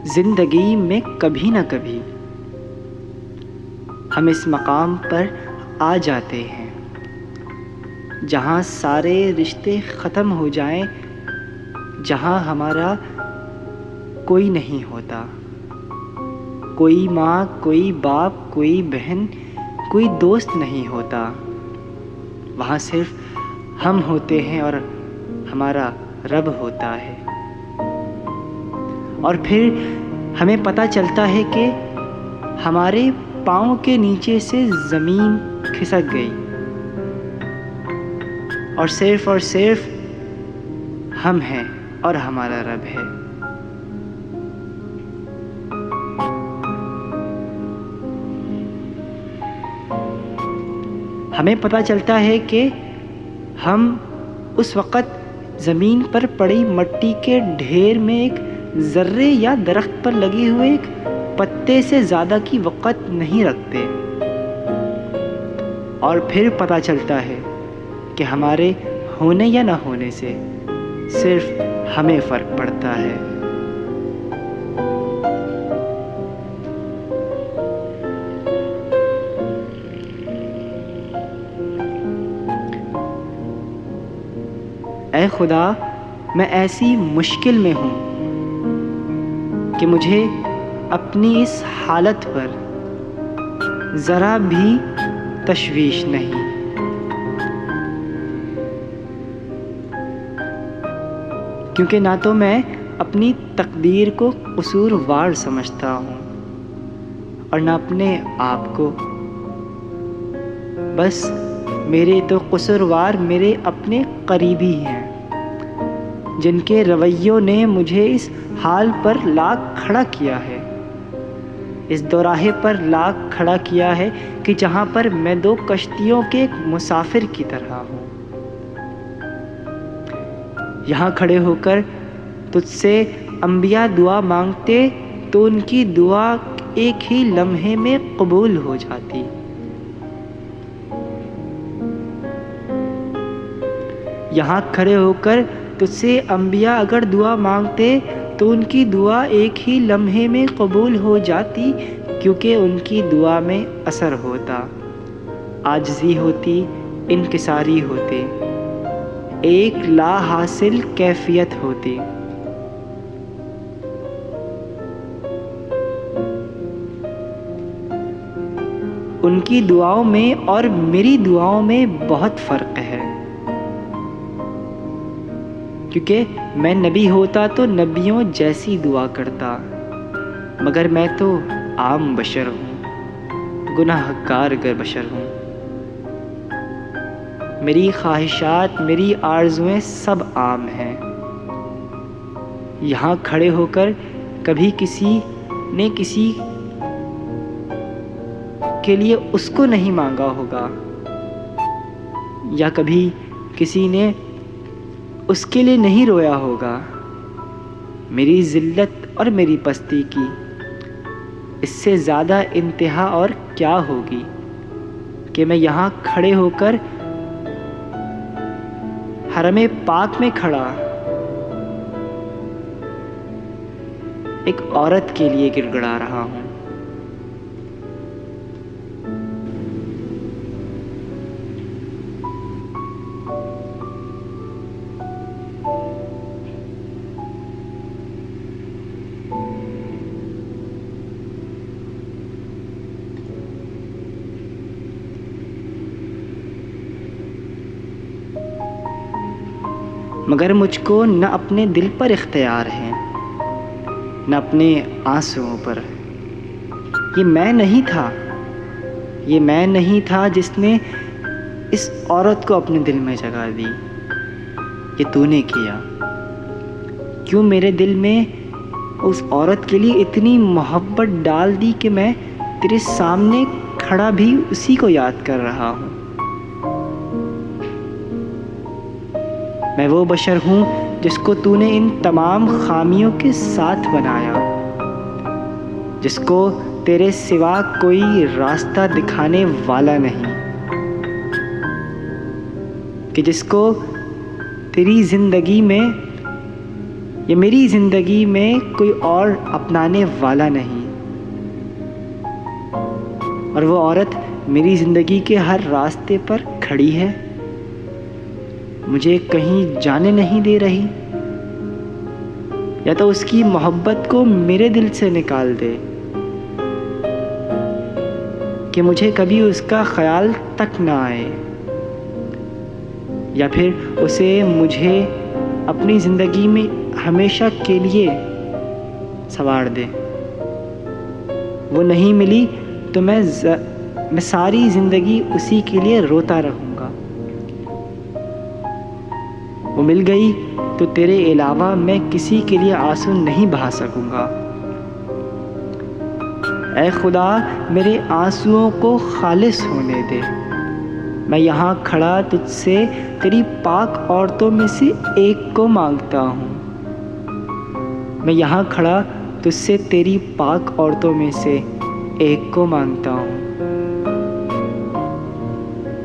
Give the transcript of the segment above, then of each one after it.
زندگی میں کبھی نہ کبھی ہم اس مقام پر آ جاتے ہیں جہاں سارے رشتے ختم ہو جائیں، جہاں ہمارا کوئی نہیں ہوتا، کوئی ماں، کوئی باپ، کوئی بہن، کوئی دوست نہیں ہوتا۔ وہاں صرف ہم ہوتے ہیں اور ہمارا رب ہوتا ہے۔ اور پھر ہمیں پتہ چلتا ہے کہ ہمارے پاؤں کے نیچے سے زمین کھسک گئی اور صرف ہم ہیں اور ہمارا رب ہے۔ ہمیں پتہ چلتا ہے کہ ہم اس وقت زمین پر پڑی مٹی کے ڈھیر میں ایک ذرے یا درخت پر لگے ہوئے ایک پتے سے زیادہ کی وقت نہیں رکھتے، اور پھر پتہ چلتا ہے کہ ہمارے ہونے یا نہ ہونے سے صرف ہمیں فرق پڑتا ہے۔ اے خدا، میں ایسی مشکل میں ہوں کہ مجھے اپنی اس حالت پر ذرا بھی تشویش نہیں۔ کیونکہ نہ تو میں اپنی تقدیر کو قصوروار سمجھتا ہوں اور نہ اپنے آپ کو، بس میرے تو قصوروار میرے اپنے قریبی ہیں، جن کے رویوں نے مجھے اس حال پر لا کھڑا کیا ہے، اس دوراہے پر لا کھڑا کیا ہے کہ جہاں پر میں دو کشتیوں کے ایک مسافر کی طرح ہوں۔ یہاں کھڑے ہو کر تجھ سے انبیاء دعا مانگتے تو ان کی دعا ایک ہی لمحے میں قبول ہو جاتی، یہاں کھڑے ہو کر تجھ سے انبیاء اگر دعا مانگتے تو ان کی دعا ایک ہی لمحے میں قبول ہو جاتی، کیونکہ ان کی دعا میں اثر ہوتا، عاجزی ہوتی، انکساری ہوتی، ایک لا حاصل کیفیت ہوتی۔ ان کی دعاؤں میں اور میری دعاؤں میں بہت فرق ہے، کیونکہ میں نبی ہوتا تو نبیوں جیسی دعا کرتا، مگر میں تو عام بشر ہوں، گناہ گار بشر ہوں۔ میری خواہشات، میری آرزویں سب عام ہیں۔ یہاں کھڑے ہو کر کبھی کسی نے کسی کے لیے اس کو نہیں مانگا ہوگا، یا کبھی کسی نے اس کے لیے نہیں رویا ہوگا۔ میری ذلت اور میری پستی کی اس سے زیادہ انتہا اور کیا ہوگی کہ میں یہاں کھڑے ہو کر حرم پاک میں کھڑا ایک عورت کے لیے گڑ گڑا رہا ہوں۔ مگر مجھ کو نہ اپنے دل پر اختیار ہے، نہ اپنے آنسوؤں پر۔ یہ میں نہیں تھا جس نے اس عورت کو اپنے دل میں جگہ دی، یہ تو نے کیا۔ کیوں میرے دل میں اس عورت کے لیے اتنی محبت ڈال دی کہ میں تیرے سامنے کھڑا بھی اسی کو یاد کر رہا ہوں۔ میں وہ بشر ہوں جس کو تو نے ان تمام خامیوں کے ساتھ بنایا، جس کو تیرے سوا کوئی راستہ دکھانے والا نہیں، کہ جس کو تیری زندگی میں یہ میری زندگی میں کوئی اور اپنانے والا نہیں، اور وہ عورت میری زندگی کے ہر راستے پر کھڑی ہے، مجھے کہیں جانے نہیں دے رہی، یا تو اس کی محبت کو میرے دل سے نکال دے کہ مجھے کبھی اس کا خیال تک نہ آئے، یا پھر اسے مجھے اپنی زندگی میں ہمیشہ کے لیے سنوار دے۔ وہ نہیں ملی تو میں ساری زندگی اسی کے لیے روتا رہوں گا۔ وہ مل گئی تو تیرے علاوہ میں کسی کے لیے آنسو نہیں بہا سکوں گا۔ اے خدا میرے آنسوؤں کو خالص ہونے دے، میں یہاں کھڑا تجھ سے تیری پاک عورتوں میں سے ایک کو مانگتا ہوں، میں یہاں کھڑا تجھ سے تیری پاک عورتوں میں سے ایک کو مانگتا ہوں،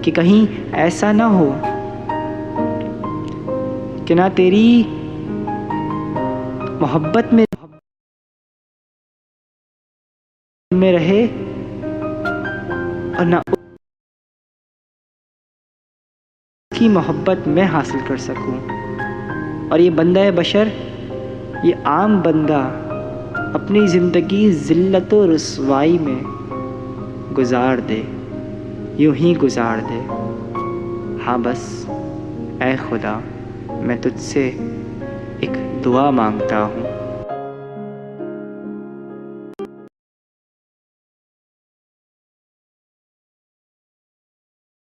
کہ کہیں ایسا نہ ہو کہ نہ تیری محبت میں رہے اور نہ اس کی محبت میں حاصل کر سکوں، اور یہ بندہ بشر، یہ عام بندہ اپنی زندگی ذلت و رسوائی میں گزار دے، یوں ہی گزار دے۔ ہاں بس اے خدا، میں تجھ سے ایک دعا مانگتا ہوں۔